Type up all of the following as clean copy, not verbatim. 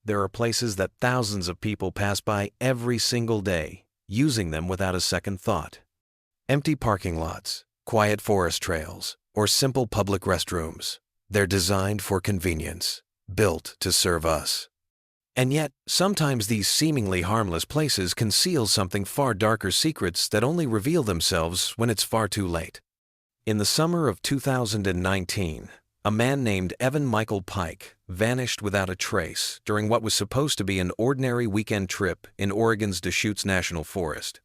there are places that thousands of people pass by every single day, using them without a second thought. Empty parking lots, quiet forest trails, or simple public restrooms. They're designed for convenience, built to serve us. And yet, sometimes these seemingly harmless places conceal something far darker secrets that only reveal themselves when it's far too late. In the summer of 2019, a man named Evan Michael Pike vanished without a trace during what was supposed to be an ordinary weekend trip in Oregon's Deschutes National Forest.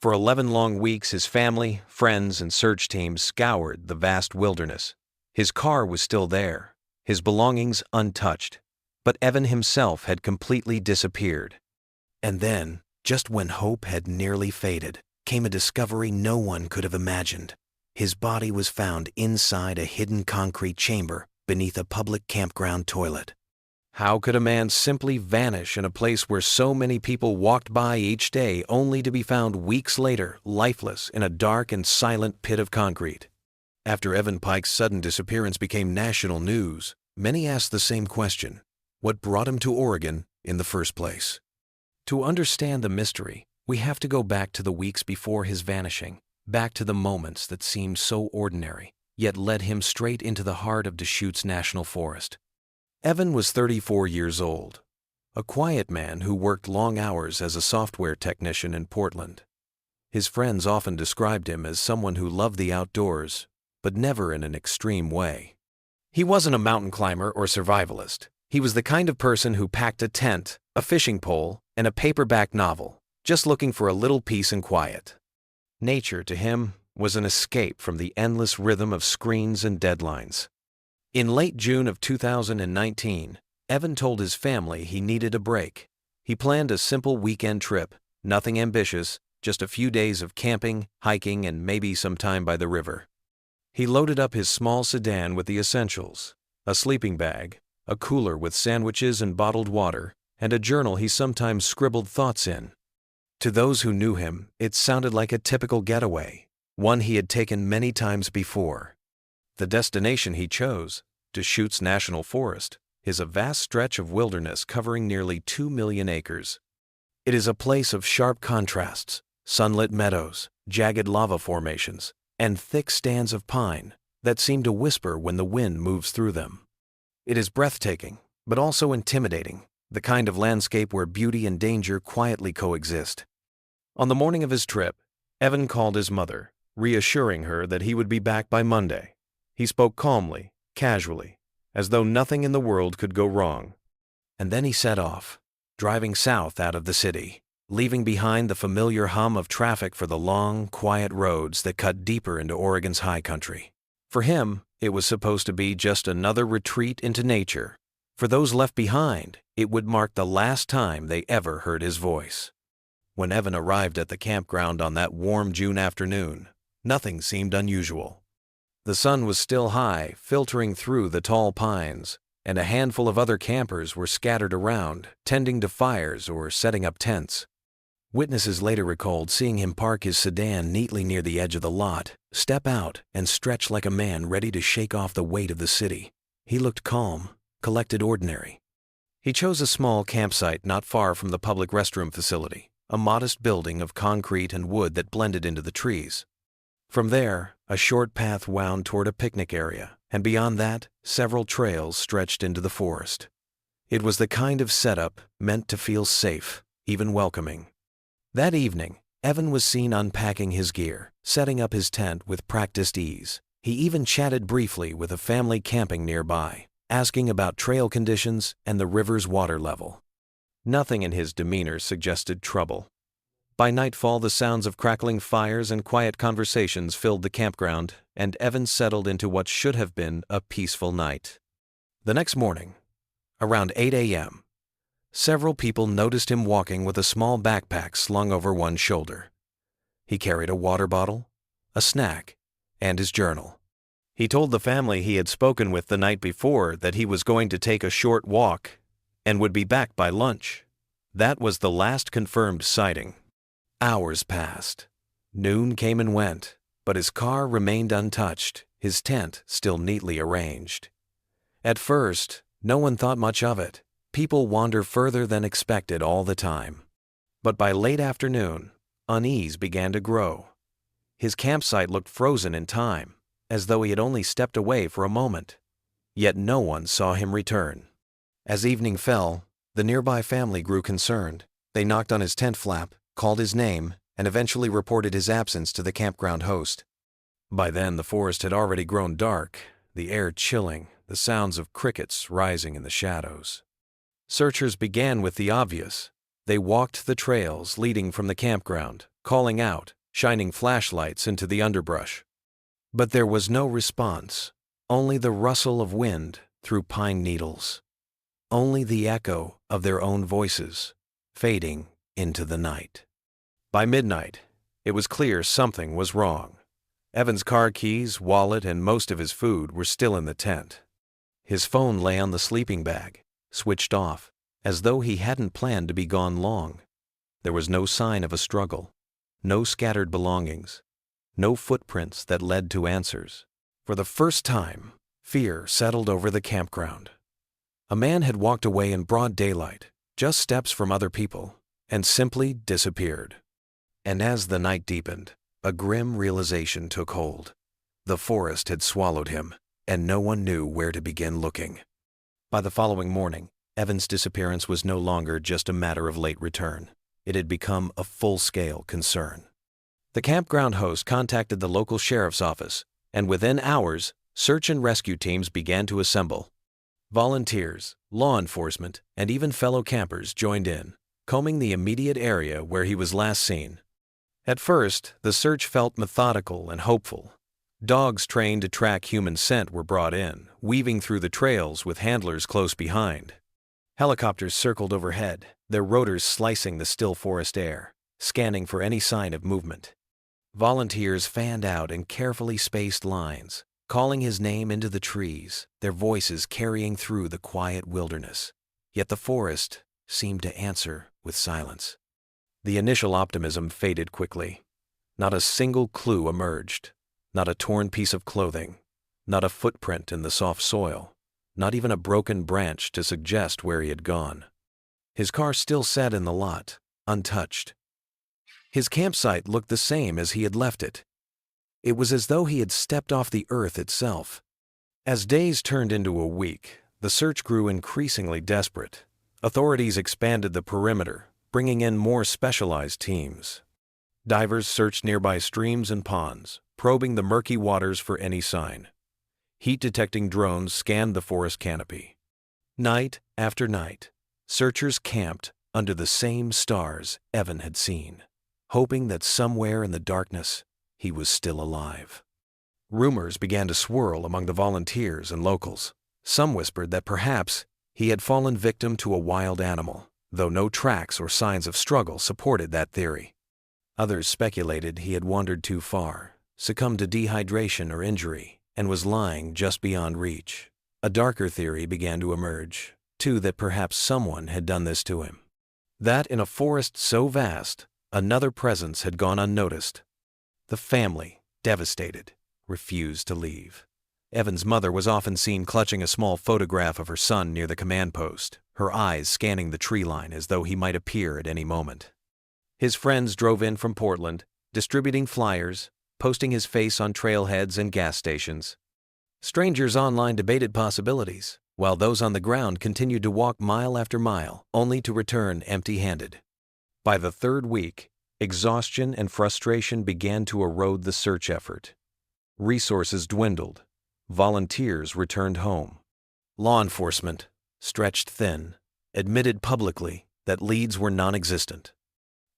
For 11 long weeks, his family, friends, and search teams scoured the vast wilderness. His car was still there, his belongings untouched, but Evan himself had completely disappeared. And then, just when hope had nearly faded, came a discovery no one could have imagined. His body was found inside a hidden concrete chamber beneath a public campground toilet. How could a man simply vanish in a place where so many people walked by each day only to be found weeks later, lifeless in a dark and silent pit of concrete? After Evan Pike's sudden disappearance became national news, many asked the same question: what brought him to Oregon in the first place? To understand the mystery, we have to go back to the weeks before his vanishing, back to the moments that seemed so ordinary, yet led him straight into the heart of Deschutes National Forest. Evan was 34 years old, a quiet man who worked long hours as a software technician in Portland. His friends often described him as someone who loved the outdoors, but never in an extreme way. He wasn't a mountain climber or survivalist. He was the kind of person who packed a tent, a fishing pole, and a paperback novel, just looking for a little peace and quiet. Nature, to him, was an escape from the endless rhythm of screens and deadlines. In late June of 2019, Evan told his family he needed a break. He planned a simple weekend trip, nothing ambitious, just a few days of camping, hiking, and maybe some time by the river. He loaded up his small sedan with the essentials: a sleeping bag, a cooler with sandwiches and bottled water, and a journal he sometimes scribbled thoughts in. To those who knew him, it sounded like a typical getaway, one he had taken many times before. The destination he chose, Deschutes National Forest, is a vast stretch of wilderness covering nearly 2 million acres. It is a place of sharp contrasts: sunlit meadows, jagged lava formations, and thick stands of pine that seem to whisper when the wind moves through them. It is breathtaking, but also intimidating, the kind of landscape where beauty and danger quietly coexist. On the morning of his trip, Evan called his mother, reassuring her that he would be back by Monday. He spoke calmly, casually, as though nothing in the world could go wrong. And then he set off, driving south out of the city, leaving behind the familiar hum of traffic for the long, quiet roads that cut deeper into Oregon's high country. For him, it was supposed to be just another retreat into nature. For those left behind, it would mark the last time they ever heard his voice. When Evan arrived at the campground on that warm June afternoon, nothing seemed unusual. The sun was still high, filtering through the tall pines, and a handful of other campers were scattered around, tending to fires or setting up tents. Witnesses later recalled seeing him park his sedan neatly near the edge of the lot, step out, and stretch like a man ready to shake off the weight of the city. He looked calm, collected, ordinary. He chose a small campsite not far from the public restroom facility, a modest building of concrete and wood that blended into the trees. From there, a short path wound toward a picnic area, and beyond that, several trails stretched into the forest. It was the kind of setup meant to feel safe, even welcoming. That evening, Evan was seen unpacking his gear, setting up his tent with practiced ease. He even chatted briefly with a family camping nearby, asking about trail conditions and the river's water level. Nothing in his demeanor suggested trouble. By nightfall, the sounds of crackling fires and quiet conversations filled the campground, and Evan settled into what should have been a peaceful night. The next morning, around 8 a.m., several people noticed him walking with a small backpack slung over one shoulder. He carried a water bottle, a snack, and his journal. He told the family he had spoken with the night before that he was going to take a short walk and would be back by lunch. That was the last confirmed sighting. Hours passed. Noon came and went, but his car remained untouched, his tent still neatly arranged. At first, no one thought much of it. People wander further than expected all the time. But by late afternoon, unease began to grow. His campsite looked frozen in time, as though he had only stepped away for a moment. Yet no one saw him return. As evening fell, the nearby family grew concerned. They knocked on his tent flap, called his name, and eventually reported his absence to the campground host. By then, the forest had already grown dark, the air chilling, the sounds of crickets rising in the shadows. Searchers began with the obvious. They walked the trails leading from the campground, calling out, shining flashlights into the underbrush. But there was no response, only the rustle of wind through pine needles. Only the echo of their own voices, fading into the night. By midnight, it was clear something was wrong. Evan's car keys, wallet, and most of his food were still in the tent. His phone lay on the sleeping bag, switched off, as though he hadn't planned to be gone long. There was no sign of a struggle, no scattered belongings, no footprints that led to answers. For the first time, fear settled over the campground. A man had walked away in broad daylight, just steps from other people, and simply disappeared. And as the night deepened, a grim realization took hold. The forest had swallowed him, and no one knew where to begin looking. By the following morning, Evan's disappearance was no longer just a matter of late return. It had become a full-scale concern. The campground host contacted the local sheriff's office, and within hours, search and rescue teams began to assemble. Volunteers, law enforcement, and even fellow campers joined in, combing the immediate area where he was last seen. At first, the search felt methodical and hopeful. Dogs trained to track human scent were brought in, weaving through the trails with handlers close behind. Helicopters circled overhead, their rotors slicing the still forest air, scanning for any sign of movement. Volunteers fanned out in carefully spaced lines, calling his name into the trees, their voices carrying through the quiet wilderness. Yet the forest seemed to answer with silence. The initial optimism faded quickly. Not a single clue emerged, not a torn piece of clothing, not a footprint in the soft soil, not even a broken branch to suggest where he had gone. His car still sat in the lot, untouched. His campsite looked the same as he had left it. It was as though he had stepped off the earth itself. As days turned into a week, the search grew increasingly desperate. Authorities expanded the perimeter, bringing in more specialized teams. Divers searched nearby streams and ponds, probing the murky waters for any sign. Heat-detecting drones scanned the forest canopy. Night after night, searchers camped under the same stars Evan had seen, hoping that somewhere in the darkness he was still alive. Rumors began to swirl among the volunteers and locals. Some whispered that perhaps he had fallen victim to a wild animal, though no tracks or signs of struggle supported that theory. Others speculated he had wandered too far, succumbed to dehydration or injury, and was lying just beyond reach. A darker theory began to emerge, too, that perhaps someone had done this to him. That in a forest so vast, another presence had gone unnoticed. The family, devastated, refused to leave. Evan's mother was often seen clutching a small photograph of her son near the command post, her eyes scanning the tree line as though he might appear at any moment. His friends drove in from Portland, distributing flyers, posting his face on trailheads and gas stations. Strangers online debated possibilities, while those on the ground continued to walk mile after mile, only to return empty-handed. By the third week, exhaustion and frustration began to erode the search effort. Resources dwindled. Volunteers returned home. Law enforcement, stretched thin, admitted publicly that leads were non-existent.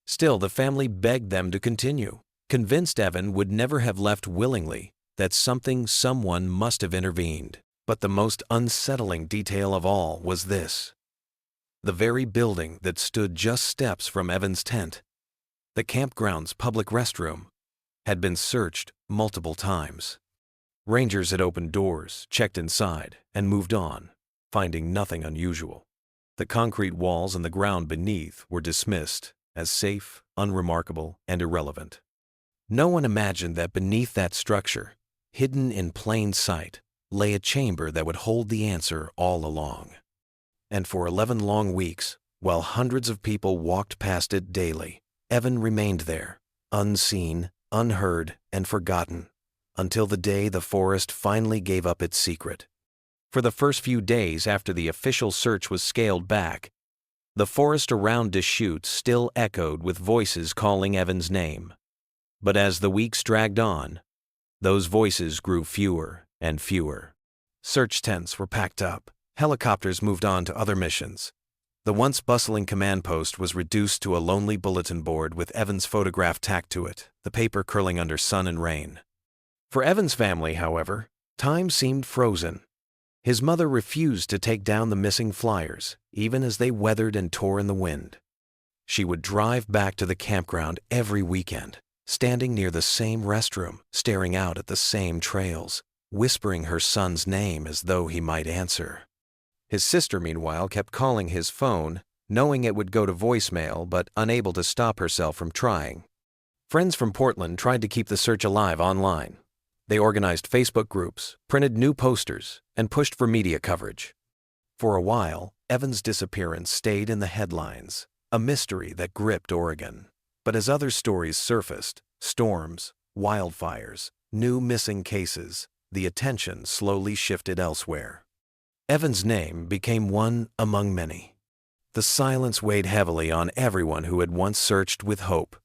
Still, the family begged them to continue, convinced Evan would never have left willingly, that someone must have intervened. But the most unsettling detail of all was this. The very building that stood just steps from Evan's tent, the campground's public restroom, had been searched multiple times. Rangers had opened doors, checked inside, and moved on, finding nothing unusual. The concrete walls and the ground beneath were dismissed as safe, unremarkable, and irrelevant. No one imagined that beneath that structure, hidden in plain sight, lay a chamber that would hold the answer all along. And for 11 long weeks, while hundreds of people walked past it daily, Evan remained there, unseen, unheard, and forgotten, until the day the forest finally gave up its secret. For the first few days after the official search was scaled back, the forest around Deschutes still echoed with voices calling Evan's name. But as the weeks dragged on, those voices grew fewer and fewer. Search tents were packed up, helicopters moved on to other missions. The once bustling command post was reduced to a lonely bulletin board with Evan's photograph tacked to it, the paper curling under sun and rain. For Evan's family, however, time seemed frozen. His mother refused to take down the missing flyers, even as they weathered and tore in the wind. She would drive back to the campground every weekend, standing near the same restroom, staring out at the same trails, whispering her son's name as though he might answer. His sister, meanwhile, kept calling his phone, knowing it would go to voicemail but unable to stop herself from trying. Friends from Portland tried to keep the search alive online. They organized Facebook groups, printed new posters, and pushed for media coverage. For a while, Evan's disappearance stayed in the headlines, a mystery that gripped Oregon. But as other stories surfaced, storms, wildfires, new missing cases, the attention slowly shifted elsewhere. Evan's name became one among many. The silence weighed heavily on everyone who had once searched with hope.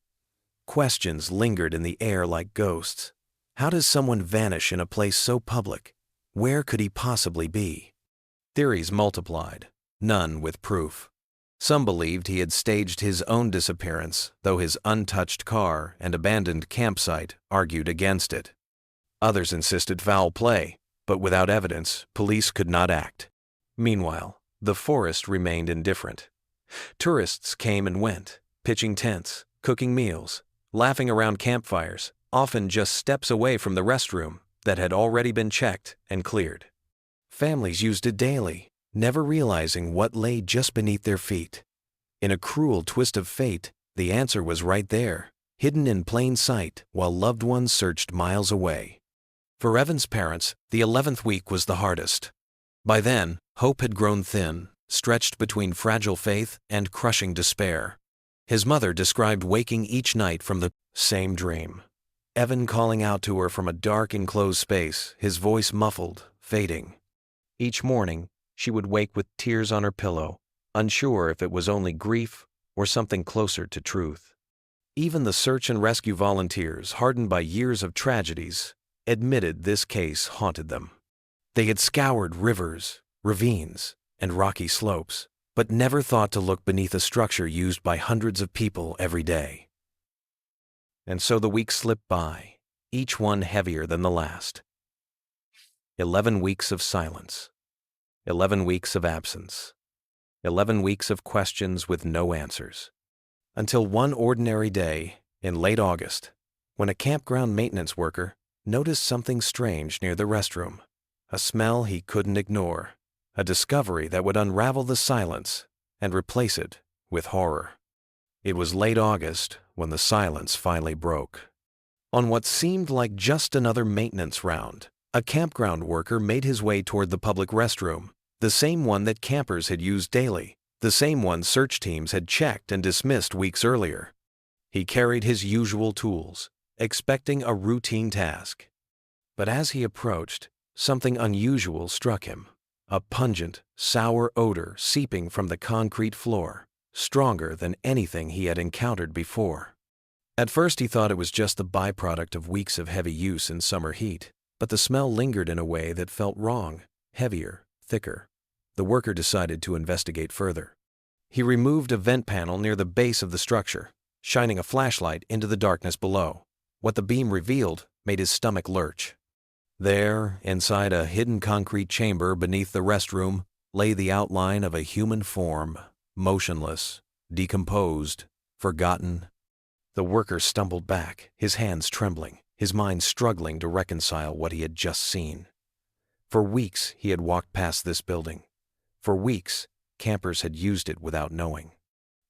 Questions lingered in the air like ghosts. How does someone vanish in a place so public? Where could he possibly be? Theories multiplied, none with proof. Some believed he had staged his own disappearance, though his untouched car and abandoned campsite argued against it. Others insisted foul play, but without evidence, police could not act. Meanwhile, the forest remained indifferent. Tourists came and went, pitching tents, cooking meals, laughing around campfires, often just steps away from the restroom that had already been checked and cleared. Families used it daily, never realizing what lay just beneath their feet. In a cruel twist of fate, the answer was right there, hidden in plain sight while loved ones searched miles away. For Evan's parents, the 11th week was the hardest. By then, hope had grown thin, stretched between fragile faith and crushing despair. His mother described waking each night from the same dream. Evan calling out to her from a dark enclosed space, his voice muffled, fading. Each morning, she would wake with tears on her pillow, unsure if it was only grief or something closer to truth. Even the search and rescue volunteers, hardened by years of tragedies, admitted this case haunted them. They had scoured rivers, ravines, and rocky slopes, but never thought to look beneath a structure used by hundreds of people every day. And so the weeks slipped by, each one heavier than the last. 11 weeks of silence. 11 weeks of absence. 11 weeks of questions with no answers. Until one ordinary day, in late August, when a campground maintenance worker noticed something strange near the restroom. A smell he couldn't ignore. A discovery that would unravel the silence and replace it with horror. It was late August when the silence finally broke. On what seemed like just another maintenance round, a campground worker made his way toward the public restroom, the same one that campers had used daily, the same one search teams had checked and dismissed weeks earlier. He carried his usual tools, expecting a routine task. But as he approached, something unusual struck him. A pungent, sour odor seeping from the concrete floor, stronger than anything he had encountered before. At first he thought it was just the byproduct of weeks of heavy use in summer heat, but the smell lingered in a way that felt wrong, heavier, thicker. The worker decided to investigate further. He removed a vent panel near the base of the structure, shining a flashlight into the darkness below. What the beam revealed made his stomach lurch. There, inside a hidden concrete chamber beneath the restroom, lay the outline of a human form, motionless, decomposed, forgotten. The worker stumbled back, his hands trembling, his mind struggling to reconcile what he had just seen. For weeks he had walked past this building. For weeks, campers had used it without knowing.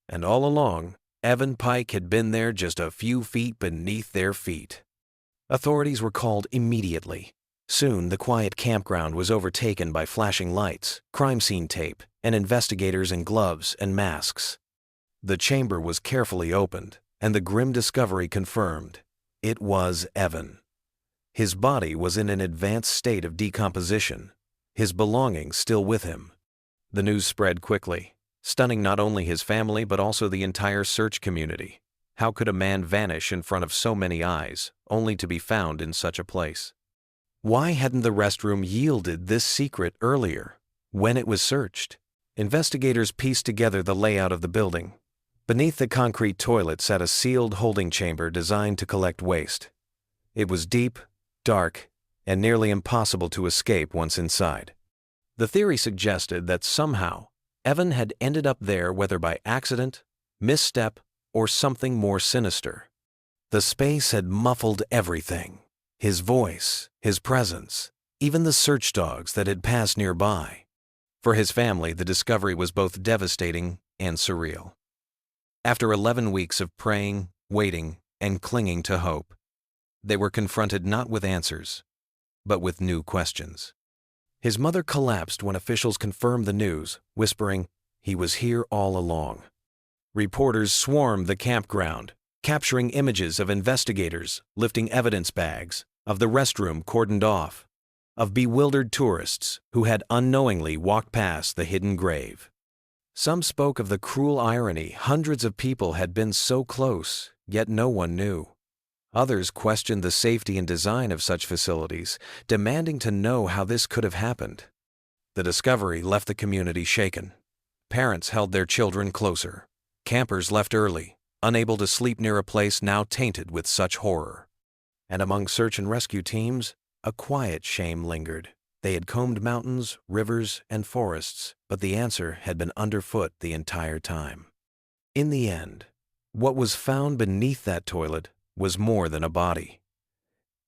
And all along, Evan Pike had been there just a few feet beneath their feet. Authorities were called immediately. Soon, the quiet campground was overtaken by flashing lights, crime scene tape, and investigators in gloves and masks. The chamber was carefully opened, and the grim discovery confirmed. It was Evan. His body was in an advanced state of decomposition, his belongings still with him. The news spread quickly, stunning not only his family but also the entire search community. How could a man vanish in front of so many eyes, only to be found in such a place? Why hadn't the restroom yielded this secret earlier, when it was searched? Investigators pieced together the layout of the building. Beneath the concrete toilet sat a sealed holding chamber designed to collect waste. It was deep, dark, and nearly impossible to escape once inside. The theory suggested that somehow Evan had ended up there, whether by accident, misstep, or something more sinister. The space had muffled everything: his voice, his presence, even the search dogs that had passed nearby. For his family, the discovery was both devastating and surreal. After 11 weeks of praying, waiting, and clinging to hope, they were confronted not with answers, but with new questions. His mother collapsed when officials confirmed the news, whispering, "He was here all along." Reporters swarmed the campground, capturing images of investigators lifting evidence bags, of the restroom cordoned off, of bewildered tourists who had unknowingly walked past the hidden grave. Some spoke of the cruel irony: hundreds of people had been so close, yet no one knew. Others questioned the safety and design of such facilities, demanding to know how this could have happened. The discovery left the community shaken. Parents held their children closer. Campers left early, unable to sleep near a place now tainted with such horror. And among search and rescue teams, a quiet shame lingered. They had combed mountains, rivers, and forests, but the answer had been underfoot the entire time. In the end, what was found beneath that toilet was more than a body.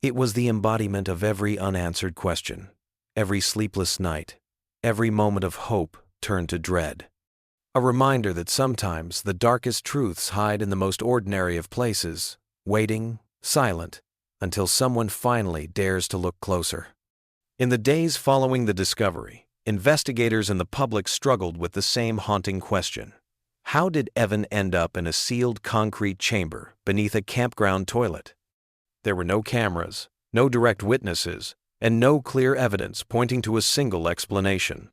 It was the embodiment of every unanswered question, every sleepless night, every moment of hope turned to dread. A reminder that sometimes the darkest truths hide in the most ordinary of places, waiting, silent, until someone finally dares to look closer. In the days following the discovery, investigators and the public struggled with the same haunting question. How did Evan end up in a sealed concrete chamber beneath a campground toilet? There were no cameras, no direct witnesses, and no clear evidence pointing to a single explanation.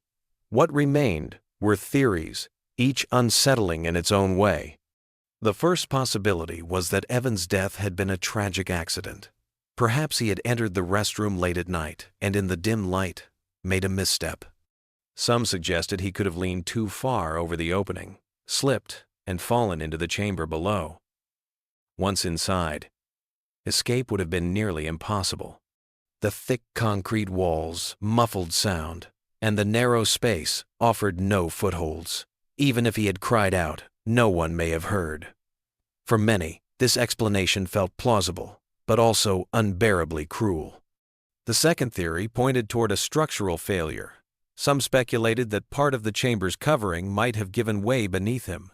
What remained were theories, each unsettling in its own way. The first possibility was that Evan's death had been a tragic accident. Perhaps he had entered the restroom late at night and, in the dim light, made a misstep. Some suggested he could have leaned too far over the opening, slipped, and fallen into the chamber below. Once inside, escape would have been nearly impossible. The thick concrete walls, muffled sound, and the narrow space offered no footholds. Even if he had cried out, no one may have heard. For many, this explanation felt plausible, but also unbearably cruel. The second theory pointed toward a structural failure. Some speculated that part of the chamber's covering might have given way beneath him.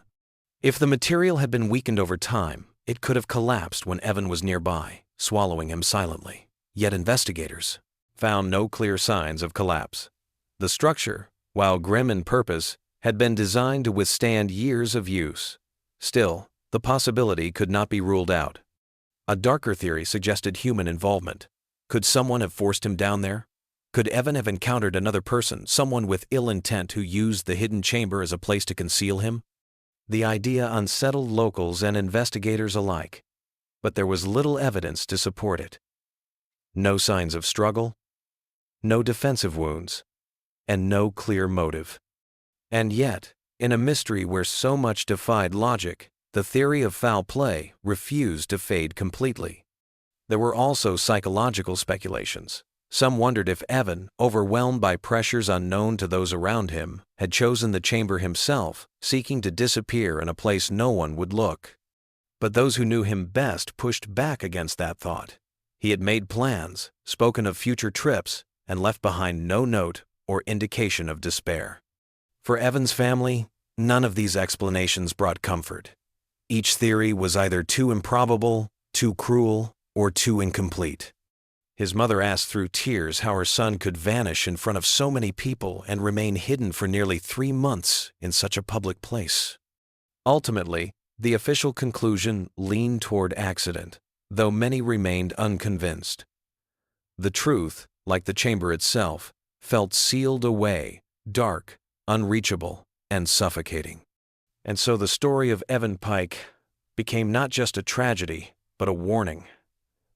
If the material had been weakened over time, it could have collapsed when Evan was nearby, swallowing him silently. Yet investigators found no clear signs of collapse. The structure, while grim in purpose, had been designed to withstand years of use. Still, the possibility could not be ruled out. A darker theory suggested human involvement. Could someone have forced him down there? Could Evan have encountered another person, someone with ill intent who used the hidden chamber as a place to conceal him? The idea unsettled locals and investigators alike, but there was little evidence to support it. No signs of struggle, no defensive wounds, and no clear motive. And yet, in a mystery where so much defied logic, the theory of foul play refused to fade completely. There were also psychological speculations. Some wondered if Evan, overwhelmed by pressures unknown to those around him, had chosen the chamber himself, seeking to disappear in a place no one would look. But those who knew him best pushed back against that thought. He had made plans, spoken of future trips, and left behind no note or indication of despair. For Evan's family, none of these explanations brought comfort. Each theory was either too improbable, too cruel, or too incomplete. His mother asked through tears how her son could vanish in front of so many people and remain hidden for nearly 3 months in such a public place. Ultimately, the official conclusion leaned toward accident, though many remained unconvinced. The truth, like the chamber itself, felt sealed away, dark, unreachable, and suffocating. And so the story of Evan Pike became not just a tragedy, but a warning.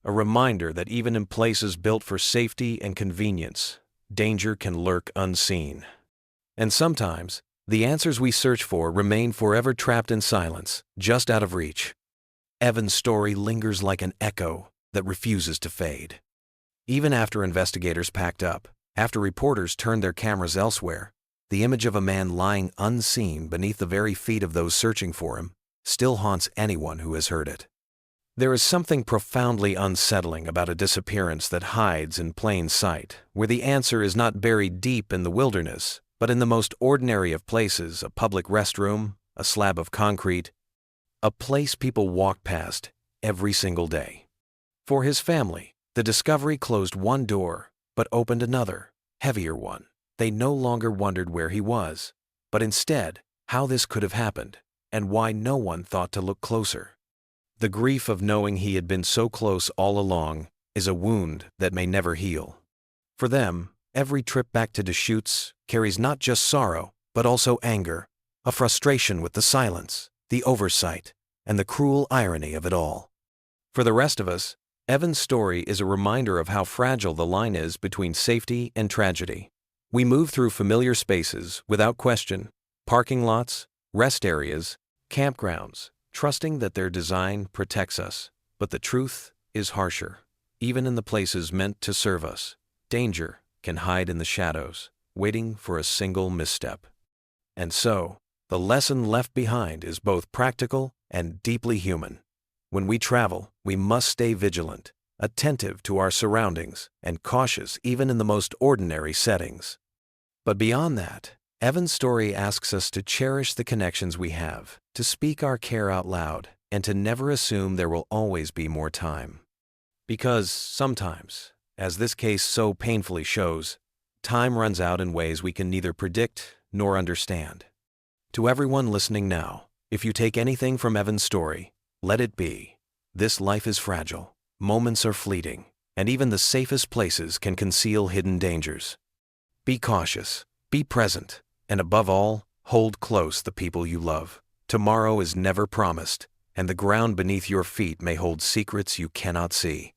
A reminder that even in places built for safety and convenience, danger can lurk unseen. And sometimes, the answers we search for remain forever trapped in silence, just out of reach. Evan's story lingers like an echo that refuses to fade. Even after investigators packed up, after reporters turned their cameras elsewhere, the image of a man lying unseen beneath the very feet of those searching for him still haunts anyone who has heard it. There is something profoundly unsettling about a disappearance that hides in plain sight, where the answer is not buried deep in the wilderness, but in the most ordinary of places, a public restroom, a slab of concrete, a place people walk past every single day. For his family, the discovery closed one door, but opened another, heavier one. They no longer wondered where he was, but instead, how this could have happened, and why no one thought to look closer. The grief of knowing he had been so close all along is a wound that may never heal. For them, every trip back to Deschutes carries not just sorrow, but also anger, a frustration with the silence, the oversight, and the cruel irony of it all. For the rest of us, Evan's story is a reminder of how fragile the line is between safety and tragedy. We move through familiar spaces without question, parking lots, rest areas, campgrounds, trusting that their design protects us. But the truth is harsher. Even in the places meant to serve us, danger can hide in the shadows, waiting for a single misstep. And so, the lesson left behind is both practical and deeply human. When we travel, we must stay vigilant, attentive to our surroundings, and cautious even in the most ordinary settings. But beyond that, Evan's story asks us to cherish the connections we have, to speak our care out loud, and to never assume there will always be more time. Because sometimes, as this case so painfully shows, time runs out in ways we can neither predict nor understand. To everyone listening now, if you take anything from Evan's story, let it be. This life is fragile, moments are fleeting, and even the safest places can conceal hidden dangers. Be cautious, be present, and above all, hold close the people you love. Tomorrow is never promised, and the ground beneath your feet may hold secrets you cannot see.